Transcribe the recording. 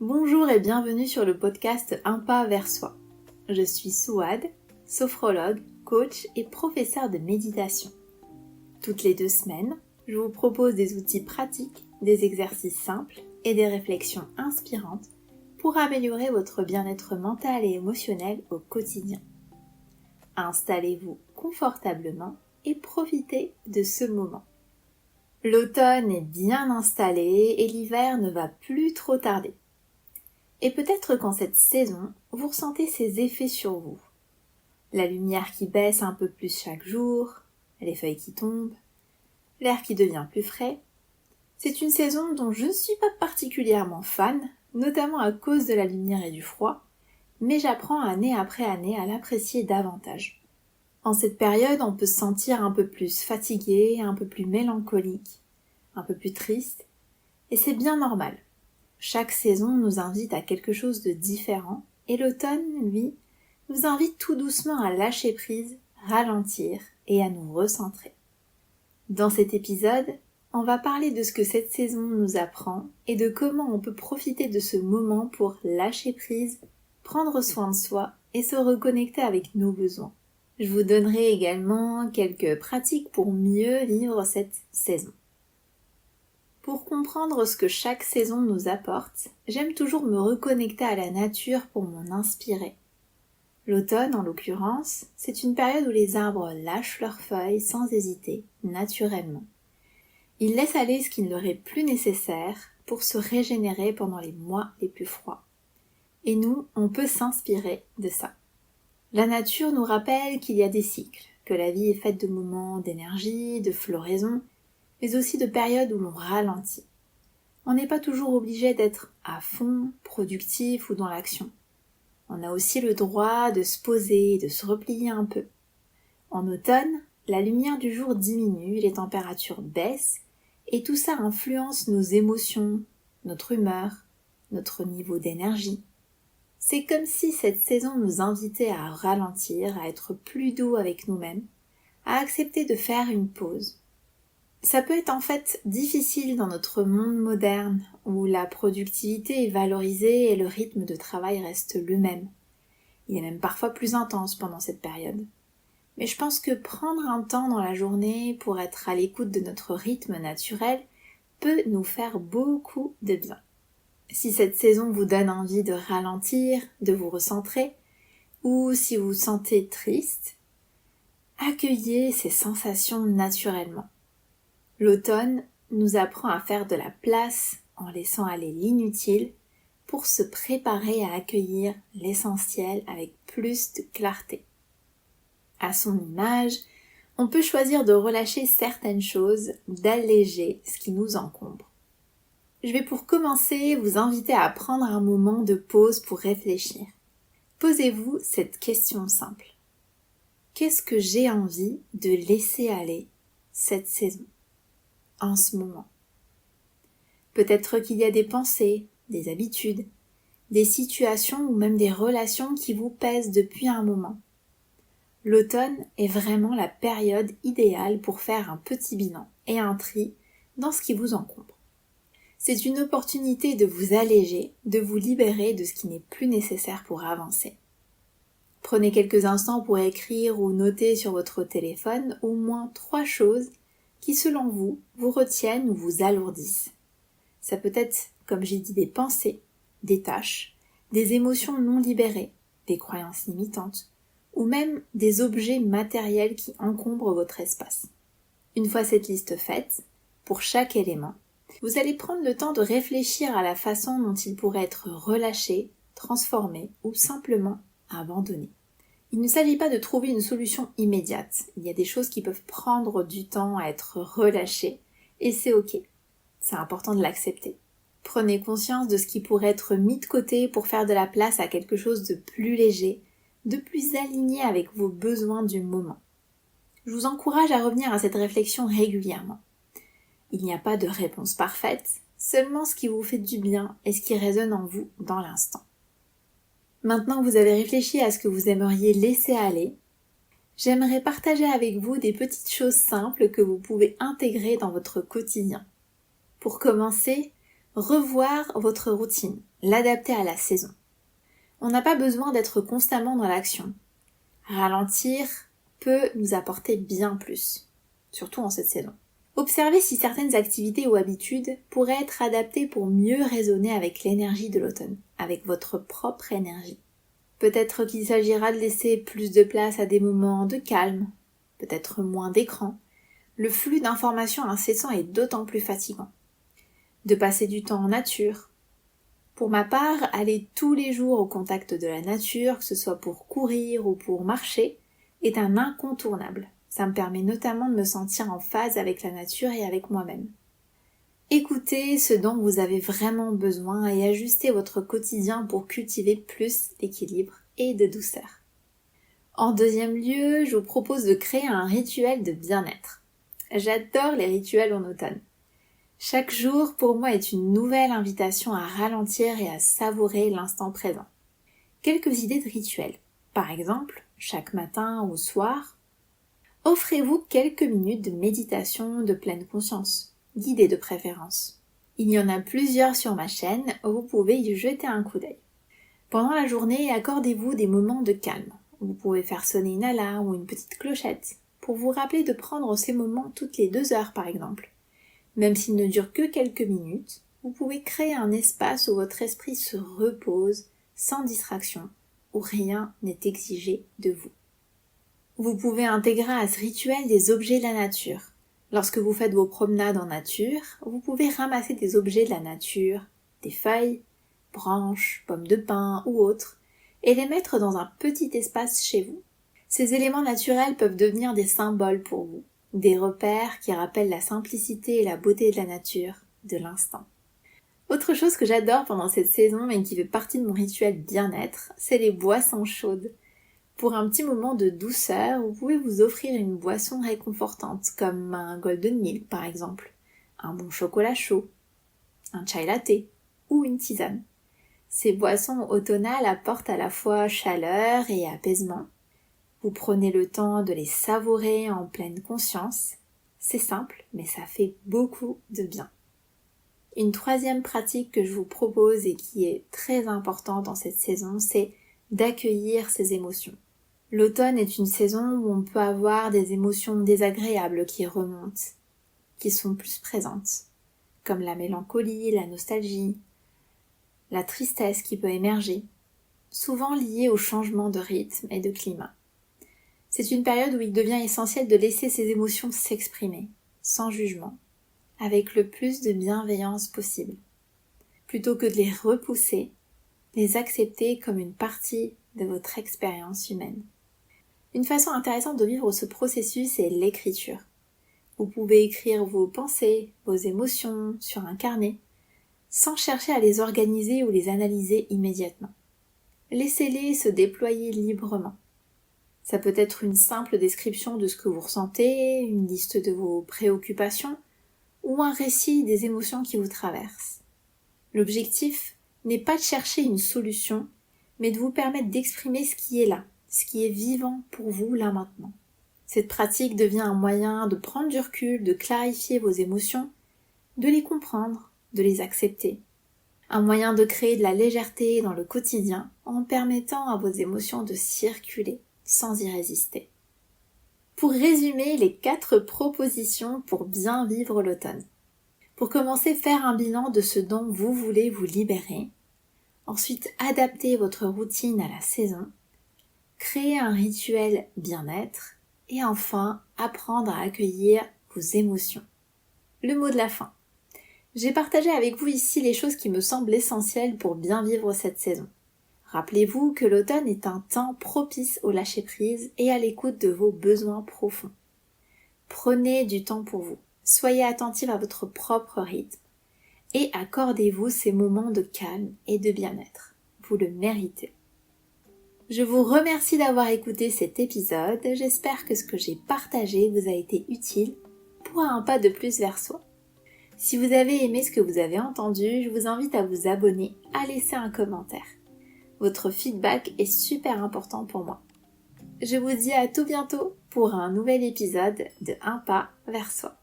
Bonjour et bienvenue sur le podcast Un pas vers soi. Je suis Souad, sophrologue, coach et professeur de méditation. Toutes les 2 semaines, je vous propose des outils pratiques, des exercices simples et des réflexions inspirantes pour améliorer votre bien-être mental et émotionnel au quotidien. Installez-vous confortablement et profitez de ce moment. L'automne est bien installé et l'hiver ne va plus trop tarder. Et peut-être qu'en cette saison, vous ressentez ses effets sur vous. La lumière qui baisse un peu plus chaque jour, les feuilles qui tombent, l'air qui devient plus frais. C'est une saison dont je ne suis pas particulièrement fan, notamment à cause de la lumière et du froid, mais j'apprends année après année à l'apprécier davantage. En cette période, on peut se sentir un peu plus fatigué, un peu plus mélancolique, un peu plus triste, et c'est bien normal. Chaque saison nous invite à quelque chose de différent, et l'automne, lui, nous invite tout doucement à lâcher prise, ralentir et à nous recentrer. Dans cet épisode, on va parler de ce que cette saison nous apprend et de comment on peut profiter de ce moment pour lâcher prise, prendre soin de soi et se reconnecter avec nos besoins. Je vous donnerai également quelques pratiques pour mieux vivre cette saison. Pour comprendre ce que chaque saison nous apporte, j'aime toujours me reconnecter à la nature pour m'en inspirer. L'automne, en l'occurrence, c'est une période où les arbres lâchent leurs feuilles sans hésiter, naturellement. Ils laissent aller ce qui ne leur est plus nécessaire pour se régénérer pendant les mois les plus froids. Et nous, on peut s'inspirer de ça. La nature nous rappelle qu'il y a des cycles, que la vie est faite de moments d'énergie, de floraison, mais aussi de périodes où l'on ralentit. On n'est pas toujours obligé d'être à fond, productif ou dans l'action. On a aussi le droit de se poser et de se replier un peu. En automne, la lumière du jour diminue, les températures baissent, et tout ça influence nos émotions, notre humeur, notre niveau d'énergie. C'est comme si cette saison nous invitait à ralentir, à être plus doux avec nous-mêmes, à accepter de faire une pause. Ça peut être en fait difficile dans notre monde moderne où la productivité est valorisée et le rythme de travail reste le même. Il est même parfois plus intense pendant cette période. Mais je pense que prendre un temps dans la journée pour être à l'écoute de notre rythme naturel peut nous faire beaucoup de bien. Si cette saison vous donne envie de ralentir, de vous recentrer, ou si vous vous sentez triste, accueillez ces sensations naturellement. L'automne nous apprend à faire de la place en laissant aller l'inutile pour se préparer à accueillir l'essentiel avec plus de clarté. À son image, on peut choisir de relâcher certaines choses, d'alléger ce qui nous encombre. Je vais pour commencer vous inviter à prendre un moment de pause pour réfléchir. Posez-vous cette question simple. Qu'est-ce que j'ai envie de laisser aller cette saison, en ce moment? Peut-être qu'il y a des pensées, des habitudes, des situations ou même des relations qui vous pèsent depuis un moment. L'automne est vraiment la période idéale pour faire un petit bilan et un tri dans ce qui vous encombre. C'est une opportunité de vous alléger, de vous libérer de ce qui n'est plus nécessaire pour avancer. Prenez quelques instants pour écrire ou noter sur votre téléphone au moins 3 choses qui, selon vous, vous retiennent ou vous alourdissent. Ça peut être, comme j'ai dit, des pensées, des tâches, des émotions non libérées, des croyances limitantes, ou même des objets matériels qui encombrent votre espace. Une fois cette liste faite, pour chaque élément, vous allez prendre le temps de réfléchir à la façon dont il pourrait être relâché, transformé ou simplement abandonné. Il ne s'agit pas de trouver une solution immédiate. Il y a des choses qui peuvent prendre du temps à être relâchées et c'est ok. C'est important de l'accepter. Prenez conscience de ce qui pourrait être mis de côté pour faire de la place à quelque chose de plus léger, de plus aligné avec vos besoins du moment. Je vous encourage à revenir à cette réflexion régulièrement. Il n'y a pas de réponse parfaite, seulement ce qui vous fait du bien et ce qui résonne en vous dans l'instant. Maintenant que vous avez réfléchi à ce que vous aimeriez laisser aller, j'aimerais partager avec vous des petites choses simples que vous pouvez intégrer dans votre quotidien. Pour commencer, revoir votre routine. l'adapter à la saison. On n'a pas besoin d'être constamment dans l'action. Ralentir peut nous apporter bien plus, surtout en cette saison. Observez si certaines activités ou habitudes pourraient être adaptées pour mieux résonner avec l'énergie de l'automne, avec votre propre énergie. Peut-être qu'il s'agira de laisser plus de place à des moments de calme, peut-être moins d'écran. Le flux d'informations incessant est d'autant plus fatigant. De passer du temps en nature. Pour ma part, aller tous les jours au contact de la nature, que ce soit pour courir ou pour marcher, est un incontournable. Ça me permet notamment de me sentir en phase avec la nature et avec moi-même. Écoutez ce dont vous avez vraiment besoin et ajustez votre quotidien pour cultiver plus d'équilibre et de douceur. En deuxième lieu, je vous propose de créer un rituel de bien-être. J'adore les rituels en automne. Chaque jour, pour moi, est une nouvelle invitation à ralentir et à savourer l'instant présent. Quelques idées de rituels. Par exemple, chaque matin ou soir, offrez-vous quelques minutes de méditation de pleine conscience, guidée de préférence. Il y en a plusieurs sur ma chaîne, vous pouvez y jeter un coup d'œil. Pendant la journée, accordez-vous des moments de calme. Vous pouvez faire sonner une alarme ou une petite clochette pour vous rappeler de prendre ces moments toutes les 2 heures par exemple. Même s'ils ne durent que quelques minutes, vous pouvez créer un espace où votre esprit se repose, sans distraction, où rien n'est exigé de vous. Vous pouvez intégrer à ce rituel des objets de la nature. Lorsque vous faites vos promenades en nature, vous pouvez ramasser des objets de la nature, des feuilles, branches, pommes de pin ou autres, et les mettre dans un petit espace chez vous. Ces éléments naturels peuvent devenir des symboles pour vous, des repères qui rappellent la simplicité et la beauté de la nature, de l'instant. Autre chose que j'adore pendant cette saison et qui fait partie de mon rituel bien-être, c'est les boissons chaudes. Pour un petit moment de douceur, vous pouvez vous offrir une boisson réconfortante, comme un golden milk par exemple, un bon chocolat chaud, un chai latte ou une tisane. Ces boissons automnales apportent à la fois chaleur et apaisement. Vous prenez le temps de les savourer en pleine conscience. C'est simple, mais ça fait beaucoup de bien. Une troisième pratique que je vous propose et qui est très importante dans cette saison, c'est d'accueillir ses émotions. L'automne est une saison où on peut avoir des émotions désagréables qui remontent, qui sont plus présentes, comme la mélancolie, la nostalgie, la tristesse qui peut émerger, souvent liée au changement de rythme et de climat. C'est une période où il devient essentiel de laisser ces émotions s'exprimer, sans jugement, avec le plus de bienveillance possible. Plutôt que de les repousser, les accepter comme une partie de votre expérience humaine. Une façon intéressante de vivre ce processus est l'écriture. Vous pouvez écrire vos pensées, vos émotions sur un carnet, sans chercher à les organiser ou les analyser immédiatement. Laissez-les se déployer librement. Ça peut être une simple description de ce que vous ressentez, une liste de vos préoccupations ou un récit des émotions qui vous traversent. L'objectif n'est pas de chercher une solution, mais de vous permettre d'exprimer ce qui est là, ce qui est vivant pour vous là maintenant. Cette pratique devient un moyen de prendre du recul, de clarifier vos émotions, de les comprendre, de les accepter. Un moyen de créer de la légèreté dans le quotidien en permettant à vos émotions de circuler sans y résister. Pour résumer les 4 propositions pour bien vivre l'automne. Pour commencer, faire un bilan de ce dont vous voulez vous libérer. Ensuite, adapter votre routine à la saison. Créer un rituel bien-être. Et enfin, apprendre à accueillir vos émotions. Le mot de la fin. J'ai partagé avec vous ici les choses qui me semblent essentielles pour bien vivre cette saison. Rappelez-vous que l'automne est un temps propice au lâcher-prise et à l'écoute de vos besoins profonds. Prenez du temps pour vous, soyez attentifs à votre propre rythme et accordez-vous ces moments de calme et de bien-être. Vous le méritez. Je vous remercie d'avoir écouté cet épisode, j'espère que ce que j'ai partagé vous a été utile pour un pas de plus vers soi. Si vous avez aimé ce que vous avez entendu, je vous invite à vous abonner, à laisser un commentaire. Votre feedback est super important pour moi. Je vous dis à tout bientôt pour un nouvel épisode de Un pas vers soi.